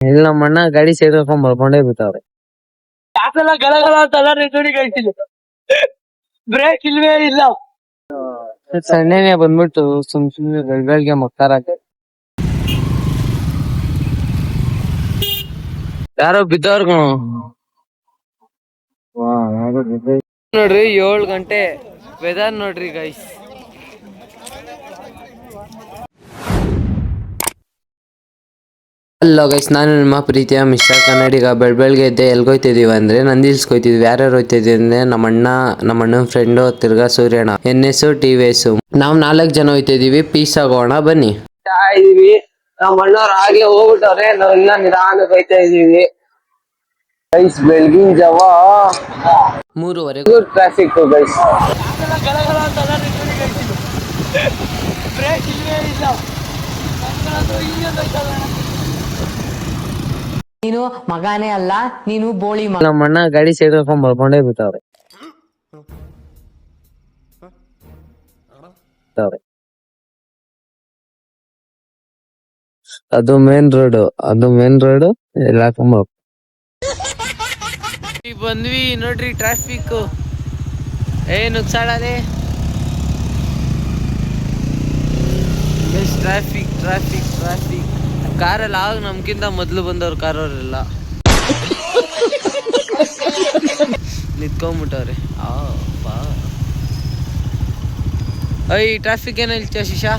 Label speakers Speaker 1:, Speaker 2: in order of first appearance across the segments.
Speaker 1: ಇಲ್ಲಿ ನಮ್ಮ ಅಣ್ಣ ಗಾಡಿ ಸೈಡ್ ಹಾಕೊಂಡ್ ಬರ್ಕೊಂಡೇ ಬಿದ್ದಾವ್ರೆ.
Speaker 2: ಯಾಕೆಲ್ಲ ಗಲಗಲ ಅಂತ ರೆಡಿ ಕಳಿಸಿಲ್ಲ, ಬ್ರೇಕ್ ಇಲ್ವೇ ಇಲ್ಲ.
Speaker 1: ಸಣ್ಣನೆ ಬಂದ್ಬಿಟ್ಟು ಸುಮ್ನೆ ಬೆಳ್ಬೆಳ್ಗೆ ಮಕ್ಕಾರಾಗ ಯಾರೋ ಬಿದ್ದವ್ರ ನೋಡ್ರಿ. 7 ಗಂಟೆ ವೆದರ್ ನೋಡ್ರಿ ಗೈಸ್. ಹಲೋ ಗೈಸ್, ನಾನು ನಿಮ್ಮ ಪ್ರೀತಿಯ ಮಿಸ್ಟರ್ ಕನ್ನಡಿಗ. ಬೆಳ್ಬೆಳ್ಗೆ ಎದ್ದೆ ಎಲ್ಗೋಯ್ತಿದೀವಿ ಅಂದ್ರೆ ನಂದಿಲ್ಸ್ ಹೋಯ್ತಿದ್ವಿ. ಯಾರ್ಯಾರು ಹೋಯ್ತಿದ್ವಿ ಅಂದ್ರೆ ನಮ್ಮಣ್ಣನ ಫ್ರೆಂಡು ತಿರ್ಗಾ ಸೂರ್ಯಣ್ಣ, NS TVS. ನಾವ್ 4 ಜನ ಹೋಯ್ತಿದೀವಿ. ಪೀಸ್ ಆಗೋಣ ಬನ್ನಿ.
Speaker 2: ಇದೀವಿ ನಮ್ಮ ಅಣ್ಣವ್ರು ಆಗ್ಲೇ ಹೋಗ್ಬಿಟ್ಟವ್ರೆ, ನಾವ್ ಇನ್ನ ನಿಧಾನಕ್ಕೆ ಹೋಯ್ತಾ ಇದೀವಿ ಗೈಸ್. ಬೆಳಗಿನ ಜಾವ
Speaker 1: 3:15
Speaker 2: ಟ್ರಾಫಿಕ್ ಗೈಸ್. ಗಲಗಲ ಅಂತ ಬ್ರೇಕ್ ಇಲ್ವೇ ಇಲ್ಲ.
Speaker 3: ನೀನು ಮಗಾನೇ ಅಲ್ಲ, ನೀನು ಬೋಳಿ ಮಗ.
Speaker 1: ನಮ್ಮ ಅಣ್ಣ ಗಾಡಿ ಸೈಡ್ ಹಾಕೊಂಡ್ ಬರ್ಕೊಂಡೇ ಬಿದ್ದಾವ್ರೆ. ಅದು ಮೇನ್ ರೋಡ್ ಎಲ್ಲ ಹಾಕೊಂಡ್ ಬಂದ್ವಿ ನೋಡ್ರಿ. ಟ್ರಾಫಿಕ್ ನುಕ್ಸಾಡದೆ. ಟ್ರಾಫಿಕ್ ಟ್ರಾಫಿಕ್ ಟ್ರಾಫಿಕ್ ಕಾರಲ್ಲಿ ಆಗ ನಮ್ಗಿಂತ ಮೊದ್ಲು ಬಂದವ್ರು ಕಾರವರೆಲ್ಲ ನಿಂತ್ಕೊಂಡ್ಬಿಟ್ಟವ್ರೆ. ಐ ಟ್ರಾಫಿಕ್ ಏನ ಇಲ್ಚ ಶಿಶಾ?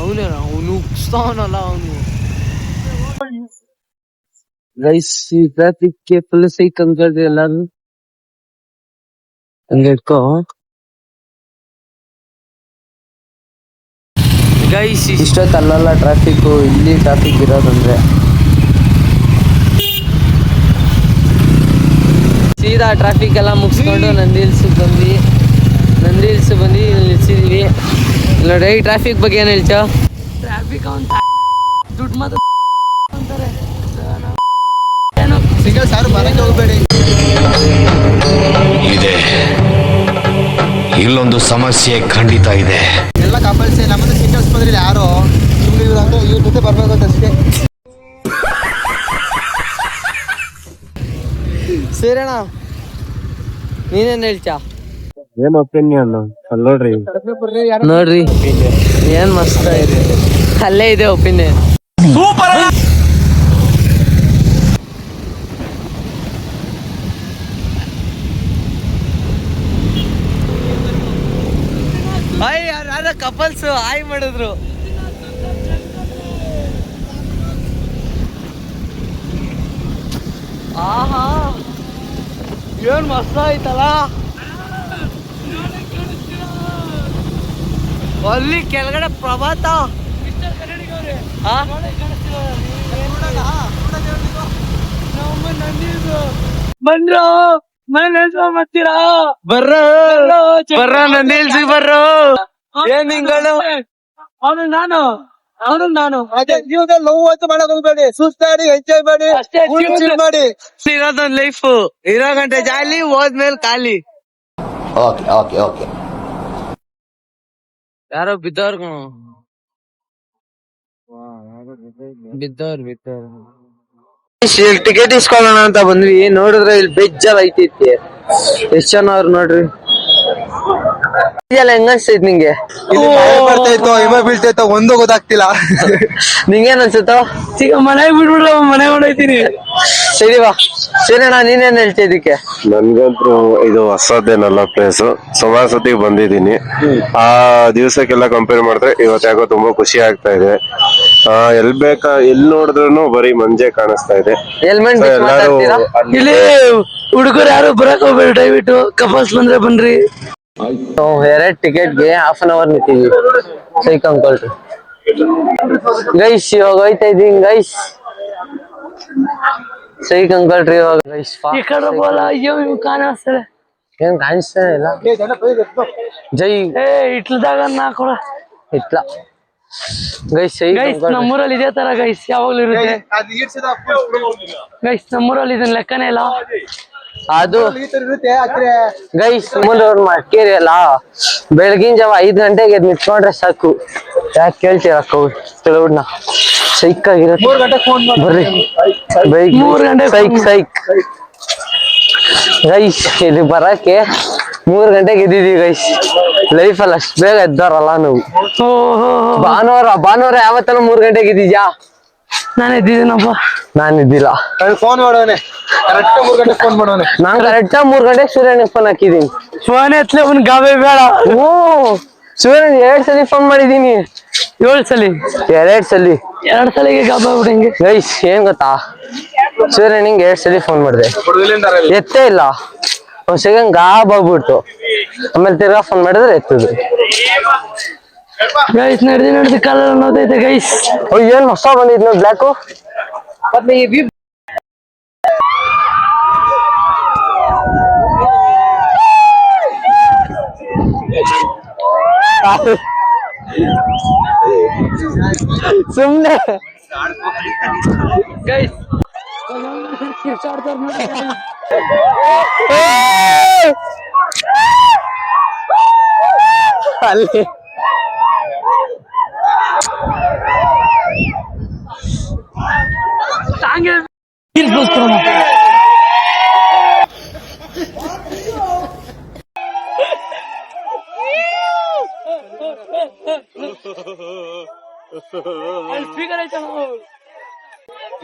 Speaker 1: ಅವನು ಉಗ್ಸ್ತಾವನಲ್ಲ ಅವನು. ಗೈಸ್, ಈ ಟ್ರಾಫಿಕ್ಗೆ ಫುಲ್ ಸೈಕ್ ಅನ್ಕೊಳ್ರಿ ಎಲ್ಲಾರು. ಹಂಗೆ ಇಟ್ಕೋ ಗೈಸ್. ಇಷ್ಟೊತ್ತಲ್ಲ ಟ್ರಾಫಿಕ್, ಇಲ್ಲಿ ಟ್ರಾಫಿಕ್ ಇರೋದಂದ್ರೆ ಸೀದಾ ಟ್ರಾಫಿಕ್ ಎಲ್ಲ ಮುಗಿಸ್ಕೊಂಡು ನಂದಿ ಹಿಲ್ಸ್ ಬಂದು ಇಲ್ಲಿ ನಿಲ್ಸಿದ್ವಿ. ನೋಡಿ ಟ್ರಾಫಿಕ್ ಬಗ್ಗೆ ಏನು ಹೇಳ್ಚ?
Speaker 2: ಟ್ರಾಫಿಕ್ ದುಡ್ಡು ಮಾತ್ರ ಸಿಂಗಲ್ ಸಾರು ಬರಕ್ಕೆ ಹೋಗ್ಬೇಡಿ.
Speaker 4: ಇದೆ ಇಲ್ಲೊಂದು ಸಮಸ್ಯೆ ಖಂಡಿತ ಇದೆ.
Speaker 2: ಎಲ್ಲ ಕಪಲ್ಸ್ ನಮ್ಮದು ಸಿಂಗಲ್ಸ್ ಬಂದ್ರೆ ಯಾರು ಸುಮ್ಮನೆ ಇವ್ರು ಅಂದ್ರೆ ಇವ್ರ ಜೊತೆ ಬರ್ಬೇಕು ಅಂತ ಅಷ್ಟೇ.
Speaker 1: ಸೂರ್ಯಣ್ಣ ನೀನೇನ್ ಹೇಳ್ಚ?
Speaker 5: ಏನ್ ಒಪಿನಿಯನ್
Speaker 1: ನೋಡ್ರಿ ಏನ್ ಮಸ್ತ್ ಇದೆ. ಅಲ್ಲೇ ಇದೆ ಒಪಿನಿಯನ್. ಯಾರ ಕಪಲ್ಸ್ ಆಯ್ ಮಾಡಿದ್ರು. ಆಹಾ ಏನ್ ಮಸ್ತ್ ಆಯ್ತಲ್ಲ. ಅಲ್ಲಿ ಕೆಳಗಡೆ ಪ್ರಭಾತ ಬಂದ್ರು ಮನೆ ಮಾಡ್ತೀರಾ? ಬರ್ರ ನಂದಿ ಹಿಲ್ಸ್ ಬರ್ರೋ. ಏನ್ ನಿಂಗಳು? ಅವನು ನಾನು ಅದೇ ಜೀವನದಲ್ಲಿ ನೋವು ಅಂತ ಮಾಡಕ್ ಹೋಗ್ಬೇಡಿ. ಸುಸ್ತಾಡಿ ಎಂಜಾಯ್ ಮಾಡಿ ಮಾಡಿ. ಇರೋದೊಂದ್ ಲೈಫ್, ಇರೋ ಗಂಟೆ ಜಾಲಿ, ಹೋದ್ಮೇಲೆ ಖಾಲಿ.
Speaker 4: Okay okay okay.
Speaker 1: ಯಾರೋ ಬಿದ್ದವ್ರ ಟಿಕೆಟ್ ಇಸ್ಕೊಳ್ಳೋಣ ಅಂತ ಬಂದ್ವಿ. ನೋಡಿದ್ರೆ ಇಲ್ಲಿ ಬೆಜ್ಜಲ್ ಐತಿತಿ. ಎಷ್ಟ್ ಜನ ಅವ್ರು ನೋಡ್ರಿ. ಇದೆಲ್ಲ ಹೆಂಗ ಅನ್ಸ್ತೈತ್ ನಿಂಗೆ?
Speaker 2: ಬರ್ತಾಯ್ತು, ಹಿಮ ಬೀಳ್ತಾಯ್ತು, ಒಂದು ಗೊತ್ತಾಗ್ತಿಲ್ಲ.
Speaker 1: ನಿಂಗೇನ್ ಅನ್ಸುತ್ತೋ?
Speaker 2: ಈಗ ಮನೆ ಬಿಡ್ಬಿಡ, ಮನೆ ಹೊಡೈತೀನಿ.
Speaker 1: ಸರಿ ಬಾ ಸರಿನಾ, ನೀನೇನ್ ಹೇಳ್ತಿ ಇದಕ್ಕೆ?
Speaker 5: ನನ್ಗಂತೂ ಇದು ಹೊಸದೇನಲ್ಲ ಪ್ಲೇಸ್. ಸುಮಾರು ಸತಿ ಬಂದಿದ್ದೀನಿ. ಆ ದಿವಸಕ್ಕೆಲ್ಲ ಕಂಪೇರ್ ಮಾಡಿದ್ರೆ ಇವತ್ತು ಯಾಕೋ ತುಂಬಾ ಖುಷಿ ಆಗ್ತಾ ಇದೆ. ಎಲ್ಲಿ ನೋಡಿದ್ರು ಬರೀ ಮಂಜೆ ಕಾಣಿಸ್ತಾ ಇದೆ.
Speaker 1: ಹೆಲ್ಮೆಟ್
Speaker 5: ಎಲ್ಲಾರು
Speaker 2: ಇಲ್ಲಿ ಹುಡುಗರು ಯಾರು ಬರಕ್ ಹೋಗ್ಬೇಡಿ, ದಯವಿಟ್ಟು ಕಪಲ್ಸ್ ಬಂದ್ರೆ ಬನ್ರಿ.
Speaker 1: 2 ಟಿಕೆಟ್ಗೆ ½ ನಿಂತೀವಿ. ಸೈಕ್ ಅನ್ಕೊಳ್ರಿ ಗೈಸ್. ಇವಾಗ ಹೋಯ್ತಾ ಇದೀನಿ ಗೈಸ್. ಸೈಕ್ ಅನ್ಕೊಳ್ರಿ ಇವಾಗ ಗೈಸ್.
Speaker 2: ಈ ಕಡೆ ಬೋಲ ಅಯ್ಯೋ ಇವ್ ಕಾಣಿಸ್ತಾರೆ.
Speaker 1: ಏನ್ ಕಾಣಿಸ್ತಾನೆ ಇಲ್ಲ. ಜೈ
Speaker 2: ಇಟ್ಲದಾಗ ನಾಕೊಳ
Speaker 1: ಇಟ್ಲ ಗೈಸ್.
Speaker 2: ಗೈಸ್ ನಮ್ಮೂರಲ್ಲಿ ಇದೇ ತರ ಗೈಸ್ ಯಾವಾಗ್ಲೂ ಇರುತ್ತೆ ಗೈಸ್. ನಮ್ಮೂರಲ್ಲಿ ಇದನ್ನ ಲೆಕ್ಕನೇ ಇಲ್ಲ. ಅದು ಗೈಸ್ ಮುಂದವ್ರು ಮಡಿಕೇರಿ ಅಲ್ಲ, ಬೆಳಗಿನ ಜಾವ 5 ಗಂಟೆಗೆ ಎದ್ದು ನಿಂತ್ಕೊಂಡ್ರೆ ಸಾಕು. ಯಾಕೆ ಕೇಳ್ತೀರಾ ಕೆಲವ್ರನ್ನ, ಸೈಕ್ ಆಗಿರುತ್ತೆ. ಬರ್ರಿ ಸೈಕ್ ಗೈಸ್, ಇದು ಬರಕ್ಕೆ 3 ಗಂಟೆಗೆ ಎದ್ದಿದೀವಿ ಗೈಸ್. ಲೈಫಲ್ಲಿ ಅಷ್ಟು ಬೇಗ ಎದ್ದಾರಲ್ಲ ನಾವು. ಭಾನುವಾರ ಯಾವತ್ತನ 3 ಗಂಟೆಗೆ ಎದ್ದಿದ್ಯಾ? ನಾನು ಎದ್ದಿದ್ದೀನಪ್ಪ. ನಾನು ಎದ್ದಿಲ್ಲ.
Speaker 6: ಫೋನ್ ಮಾಡೋನೆ ಕರೆಕ್ಟ್ 3 ಗಂಟೆ ಫೋನ್ ಮಾಡೋನೆ.
Speaker 2: ನಾನು ಕರೆಕ್ಟ್ 3 ಗಂಟೆಗೆ ಸೂರ್ಯನಿಗೆ ಫೋನ್ ಹಾಕಿದೀನಿ.
Speaker 3: ಫೋನ್ ಎತ್ತಲೆ ಅವ್ನ್ ಗಾಬೆ ಬೇಡ.
Speaker 2: ಓ ಸೂರ್ಯನ್ 2 ಸಲ ಫೋನ್ ಮಾಡಿದೀನಿ.
Speaker 3: 7 ಸಲ
Speaker 2: 2 ಸಲ
Speaker 3: 2 ಸಲಿಗೆ ಗಾಬೆ ಬಿಡಂಗೆ.
Speaker 2: ಗೈಸ್ ಏನ್ ಗೊತ್ತಾ, ಸೂರ್ಯನಿಗೆ 2 ಸಲ ಫೋನ್ ಮಾಡಿದೆ, ಎತ್ತೇ ಇಲ್ಲ. ಒಂದ್ ಸೆಕೆಂಡ್ ಗಾಬ್ ಆಗ್ಬಿಡ್ತು. ಆಮೇಲೆ ತಿರ್ಗಾ ಫೋನ್ ಮಾಡಿದ್ರೆ ಎತ್ತಿದ್ರು.
Speaker 3: ಗೈಸ್ ನಡೆದಿ ಕಲರ್ ಅನ್ನೋದೈತೆ ಗೈಸ್.
Speaker 2: ಏನ್ ಹೊಸ ಬಂದಿದ್ ನೋಡಿ ಬ್ಲ್ಯಾಕು. ಸುಮ್ನೆ
Speaker 3: ಗೈಸ್
Speaker 2: ಅಲ್ಲಿ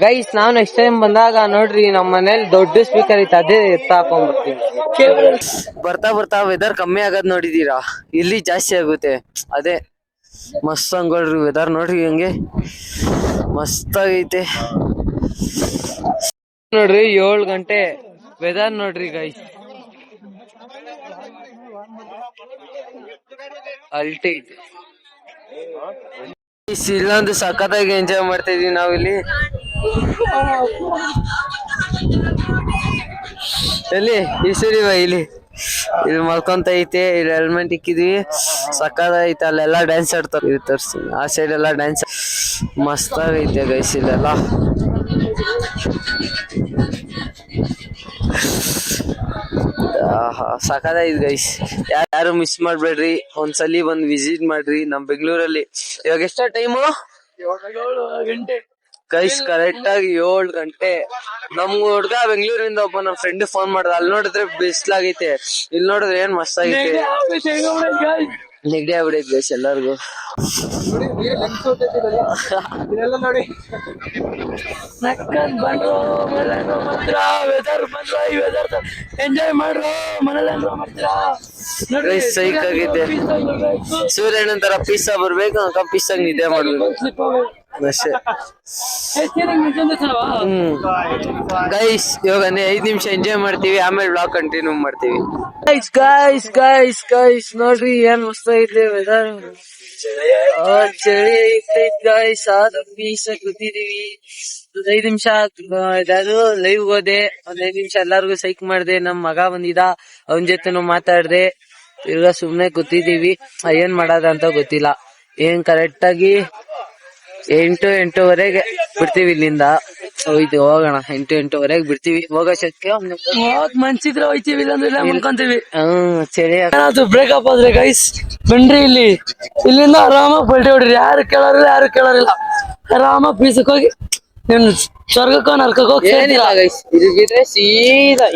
Speaker 2: ಗೈಸ್, ನಾವು ನೆಕ್ಸ್ಟ್ ಟೈಮ್ ಬಂದಾಗ ನೋಡ್ರಿ, ನಮ್ಮ ಮನೇಲಿ ದೊಡ್ಡ ಸ್ಪೀಕರ್ ಐತೆ, ಅದೇ ಎತ್ತ ಹಾಕೊಂಡ್ಬರ್ತೀವಿ. ಬರ್ತಾ ಬರ್ತಾ ವೆದರ್ ಕಮ್ಮಿ ಆಗೋದ್ ನೋಡಿದೀರಾ, ಇಲ್ಲಿ ಜಾಸ್ತಿ ಆಗುತ್ತೆ. ಅದೇ ಮಸ್ತ್ ಹಂಗೋಳ್ರಿ ವೆದರ್ ನೋಡ್ರಿ, ಹಂಗೆ ಮಸ್ತ್ ಆಗೈತೆ ನೋಡ್ರಿ. 7 ಗಂಟೆ ವೆದರ್ ನೋಡ್ರಿ ಗೈಸ್, ಅಲ್ಟಿ. ಇಲ್ಲೊಂದು ಸಖತ್ತಾಗಿ ಎಂಜಾಯ್ ಮಾಡ್ತಾ ಇದೀವಿ ನಾವಿಲ್ಲಿ. ಎಲ್ಲಿ ಈ ಸರಿ ಇಲ್ಲಿ ಮಲ್ಕೊಂತ ಐತೆ, ಇಲ್ಲಿ ಹೆಲ್ಮೆಟ್ ಇಕ್ಕಿದ್ವಿ, ಸಕ್ಕತ್ತೈತೆ. ಅಲ್ಲೆಲ್ಲ ಡ್ಯಾನ್ಸ್ ಆಡ್ತಾರೆ, ತೋರಿಸ್ತೀನಿ. ಆ ಸೈಡ್ ಎಲ್ಲ ಡ್ಯಾನ್ಸ್ ಮಸ್ತ್ ಆಗೈತೆ ಗೈಸ್. ಇಲ್ಲೆಲ್ಲ ಸಖತ್ತೈತೆ ಗೈಸ್. ಯಾರು ಮಿಸ್ ಮಾಡ್ಬೇಡ್ರಿ, ಒಂದ್ಸಲಿ ಬಂದ್ ವಿಸಿಟ್ ಮಾಡ್ರಿ ನಮ್ ಬೆಂಗಳೂರಲ್ಲಿ. ಇವಾಗ ಎಷ್ಟ ಟೈಮು?
Speaker 3: 7 ಗಂಟೆ
Speaker 2: ಗೈಸ್, ಕರೆಕ್ಟ್ ಆಗಿ 7 ಗಂಟೆ. ನಮ್ಗ ಹುಡ್ಗ ಬೆಂಗಳೂರಿಂದ ಒಬ್ಬ ನಮ್ ಫ್ರೆಂಡ್ ಫೋನ್ ಮಾಡ್ದ. ಅಲ್ಲಿ ನೋಡಿದ್ರೆ ಬಿಸ್ಲಾಗೈತೆ, ಇಲ್ಲಿ ನೋಡಿದ್ರೆ ಏನ್ ಮಸ್ತ್ ಆಗೈತೆ. ನೆಗಡಿ ಆಗ್ಬಿಡೈತೆ ಗೈಸ್ ಎಲ್ಲಾರ್ಗು.
Speaker 6: ನೋಡಿ
Speaker 3: ಎಂಜಾಯ್ ಮಾಡ್ರು, ಮನೇಲಿ ಮಾಡ್ತೀರಾ?
Speaker 2: ಗೈಸ್ ಸೈಕ್ ಆಗೈತೆ. ಸೂರ್ಯನ ತರ ಪೀಸಾ ಬರ್ಬೇಕು, ಪೀಸಾಗ ನಿದ್ದೆ ಮಾಡ್ಬೇಕು ಅಷ್ಟೇ. ಗೈಸ್ ಇವಾಗ 5 ನಿಮಿಷ ಎಂಜಾಯ್ ಮಾಡ್ತೀವಿ, ಆಮೇಲೆ ಬ್ಲಾಗ್ ಕಂಟಿನ್ಯೂ ಮಾಡ್ತೀವಿ. ಗೈಸ್ ಗೈಸ್ ಗೈಸ್ ಗೈಸ್ ನೋಡ್ರಿ, ಏನ್ ಮಸ್ತ್ ಐತೆ ವೆದರ್. ಚಳಿ ಐತೆ ಗೈಸ್. ಪೀಸ ಕೂತಿದೀವಿ. 5 ನಿಮಿಷ ಇದಾದ್ರು ಲೈವ್ ಹೋದೆ, 5 ನಿಮಿಷ ಎಲ್ಲಾರ್ಗು ಸೈಕ್ ಮಾಡ್ದೆ. ನಮ್ ಮಗ ಬಂದಿದ್ದ, ಅವನ್ ಜೊತೆನು ಮಾತಾಡ್ದೆ. ತಿರ್ಗಾ ಸುಮ್ನೆ ಕೂತಿದೀವಿ, ಏನ್ ಮಾಡೋದ ಅಂತ ಗೊತ್ತಿಲ್ಲ. ಏನ್ ಕರೆಕ್ಟ್ ಆಗಿ 8-8:30 ಬಿಡ್ತೀವಿ ಇಲ್ಲಿಂದ. ಹೋಗೋಣ 8-8:30 ಬಿಡ್ತೀವಿ. ಹೋಗೋಷ್ಟಕ್ಕೆ
Speaker 3: ಮನ್ಸಿದ್ರೆ ಹೋಯ್ತೀವಿ, ಇಲ್ಲಾಂದ್ರೆ ಮುನ್ಕೊಂತೀವಿ.
Speaker 2: ಚಳಿ
Speaker 3: ಬ್ರೇಕಪ್ ಆದ್ರೆ ಗೈಸ್ ಬನ್ರಿ ಇಲ್ಲಿಂದ ಆರಾಮಾಗಿ ಬಲ್ಟಿ ಹೊಡ್ರಿ. ಯಾರು ಕೇಳೋರಿಲ್ಲ. ಆರಾಮಾಗಿ ಪೀಸಕ್ ಹೋಗಿ ಸ್ವರ್ಗಕ್ಕೋ ನರ್ಕಕ್ಕೋ
Speaker 2: ಬಿಟ್ರೆ ಸೀದಾ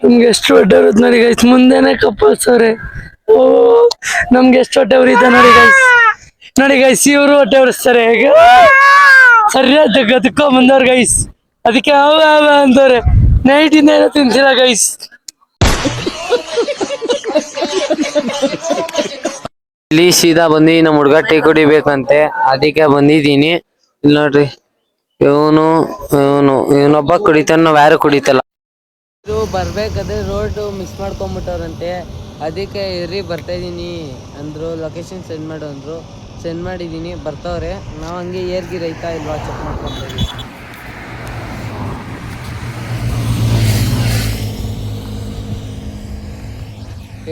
Speaker 3: ನಮ್ಗೆ ಎಷ್ಟು ಹೊಟ್ಟೆ ಬರುತ್ತೆ ನೋಡಿ ಗೈಸ್. ಮುಂದೆನೆ ಕಪ್ಪಲ್ಸವ್ರೆ. ಓ ನಮ್ಗೆ ಎಷ್ಟು ಹೊಟ್ಟೆ ಉರಿತ ನೋಡಿ ಗೈಸ್. ಇವರು ಹೊಟ್ಟೆ ಉರಿಸ್ತಾರೆ, ಹೇಗೆ ಸರಿಯಾದ ಗದಕೋ ಬಂದವ್ರ ಗೈಸ್. ಅದಕ್ಕೆ ಅವ ಅಂತವ್ರೆ. ನೈಟಿಂದ ಏನೋ ತಿನ್ಸಿಲ್ಲ ಗೈಸ್.
Speaker 2: ಇಲ್ಲಿ ಸೀದಾ ಬಂದಿ ನಮ್ ಹುಡ್ಗ ಟೀ ಕುಡಿಬೇಕಂತೆ, ಅದಕ್ಕೆ ಬಂದಿದೀನಿ. ಇಲ್ಲಿ ನೋಡ್ರಿ, ಇವನೊಬ್ಬ ಕುಡಿತಾನ, ನಾವ್ ಯಾರು ಕುಡಿತಲ್ಲ. ಇದು ಬರ್ಬೇಕಾದ್ರೆ ರೋಡ್ ಮಿಸ್ ಮಾಡ್ಕೊಂಡ್ಬಿಟ್ಟವ್ರಂತೆ, ಅದಕ್ಕೆ ಇರ್ರಿ ಬರ್ತಾ ಇದೀನಿ ಅಂದ್ರು. ಲೊಕೇಶನ್ ಸೆಂಡ್ ಮಾಡು ಅಂದ್ರು, ಸೆಂಡ್ ಮಾಡಿದೀನಿ. ಬರ್ತವ್ರೆ. ನಾವ್ ಹಂಗೆ ಏರ್ಗಿ ರೈತಾ ಇಲ್ವಾ ಚೆಕ್ ಮಾಡ್ಕೊಂತ ಇದೀವಿ.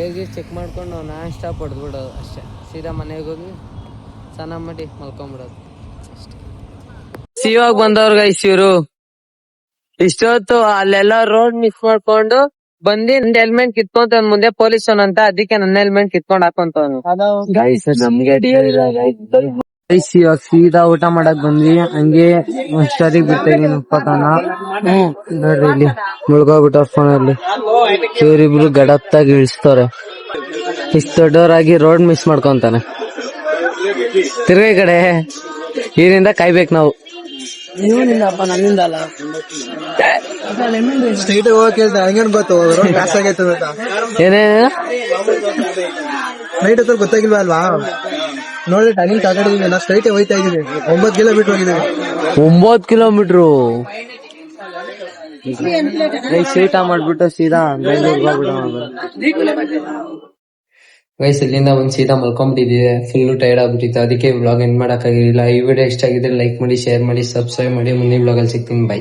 Speaker 2: ಏರ್ಗಿ ಚೆಕ್ ಮಾಡ್ಕೊಂಡು ನಾವು ನಾನ್ ಸ್ಟಾಪ್ ಹೊಡೆದ್ಬಿಡೋದು ಅಷ್ಟೇ. ಸೀದಾ ಮನೆಗೆ ಹೋಗಿ ಸ್ನಾನ ಮಾಡಿ ಮಲ್ಕೊಂಡ್ಬಿಡೋದು ಅಷ್ಟೇ. ಇವಾಗ ಬಂದವ್ರ ಗೈಸ್ ಇವ್ರು. ಇಷ್ಟೊತ್ತು ಅಲ್ಲೆಲ್ಲ ರೋಡ್ ಮಿಸ್ ಮಾಡ್ಕೊಂಡು ಬಂದಿ ನಂದ್ ಹೆಲ್ಮೆಟ್ ಕಿತ್ಕೊಂತ ಮುಂದೆ ಪೊಲೀಸ್ ಅಂತ ಅದಕ್ಕೆ ನನ್ನ ಹೆಲ್ಮೆಟ್ ಕಿತ್ಕೊಂಡ್ ಹಾಕೊಂತವನು.
Speaker 3: ಗೈಸ್ ನಮ್ಗೆ ಡಿಯರ್ ಇಲ್ಲ
Speaker 2: ಗೈಸ್ ಇವಾಗ ಸೀದಾ ಊಟ ಮಾಡಕ್ ಬಂದ್ವಿ. ಹಂಗೆ ಸ್ಟೋರಿಗೆ ಬಿಡ್ತೇವಿ ಉಪ್ಪಕನ ನೋಡ್ರಿ ಇಲ್ಲಿ ಮುಳ್ಗೋಗ್ಬಿಟ್ಟ ಫೋನಲ್ಲಿ. ಇವರಿಬ್ರು ಗಡಪ್ತಾಗಿ ಇಳಿಸ್ತವ್ರೆ. ಇಷ್ಟ ದೊಡ್ಡವರಾಗಿ ರೋಡ್ ಮಿಸ್ ಮಾಡ್ಕೊಂತಾನೆ. ತಿರ್ಗಿ ಈ ಕಡೆ ಇದರಿಂದ ಕಾಯ್ಬೇಕು ನಾವು.
Speaker 3: ಇವನಿಂದಪ್ಪ ನನ್ನಿಂದ ಅಲ್ಲ.
Speaker 6: ಸ್ಟ್ರೈಟ್ ಹೋಗಕ್ ಹೇಳ್ತಾ ಹಂಗೇನ್ ಗೊತ್ತು ರೋಡ್ ಕ್ರಾಸ್ ಆಗೈತೆ ಅಂತ.
Speaker 2: ಏನೇನ
Speaker 6: ನೈಟ್ ಹತ್ರ ಗೊತ್ತಾಗಿಲ್ವಾ ಅಲ್ವಾ? ನೋಡಿ ಟೈಮಿಂಗ್ ತಗೊಂಡಿದೀವಿ. ನಾ ಸ್ಟ್ರೈಟ್ ಹೋಯ್ತಾ ಇದೀವಿ. 9 ಕಿಲೋಮೀಟರ್ ಹೋಗಿದ್ದೀವಿ.
Speaker 2: 9 ಕಿಲೋಮೀಟ್ರು ಸೀಟಾ ಮಾಡ್ಬಿಟ್ಟು ಸೀದಾ ಬೆಂಗಳೂರಿಗೆ ಹೋಗ್ಬಿಟ್ಟು ಗೈಸ್ ಇಲ್ಲಿಂದ ಒಂದ್ ಸೀದಾ ಮಲ್ಕೊಂಡ್ಬಿಟ್ಟಿದ್ದೆ. ಫುಲ್ ಟೈರ್ಡ್ ಆಗ್ಬಿಟ್ಟಿತ್ತು. ಅದಕ್ಕೆ ವ್ಲಾಗ್ ಎಂಡ್ ಮಾಡಕ್ ಆಗಿಲ್ಲ. ಈ ವಿಡಿಯೋ ಇಷ್ಟ ಆಗಿದ್ರೆ ಲೈಕ್ ಮಾಡಿ, ಶೇರ್ ಮಾಡಿ, ಸಬ್ಸ್ಕ್ರೈಬ್ ಮಾಡಿ. ಮುಂದಿನ ವ್ಲಾಗ್ ಅಲ್ಲಿ ಸಿಗ್ತೀನಿ. ಬೈ.